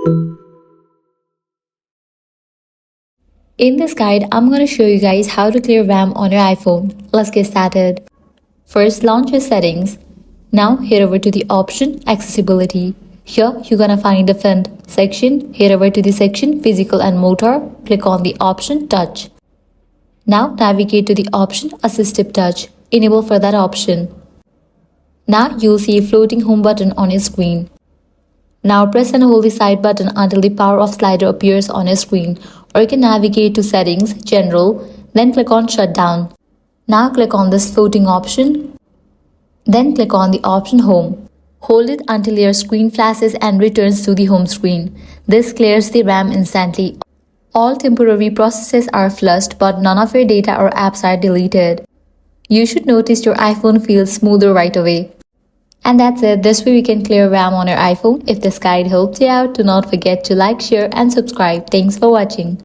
In this guide, I'm going to show you guys how to clear RAM on your iPhone. Let's get started. First, launch your settings. Now head over to the option Accessibility. Here you're going to find the different section. Head over to the section Physical and Motor. Click on the option Touch. Now navigate to the option Assistive Touch. Enable for that option. Now you'll see a floating home button on your screen. Now press and hold the side button until the power off slider appears on your screen, or you can navigate to Settings, General, then click on Shutdown. Now click on this floating option, then click on the option Home. Hold it until your screen flashes and returns to the home screen. This clears the RAM instantly. All temporary processes are flushed, but none of your data or apps are deleted. You should notice your iPhone feels smoother right away. And that's it. This way we can clear RAM on your iPhone. If this guide helps you out, do not forget to like, share and subscribe. Thanks for watching.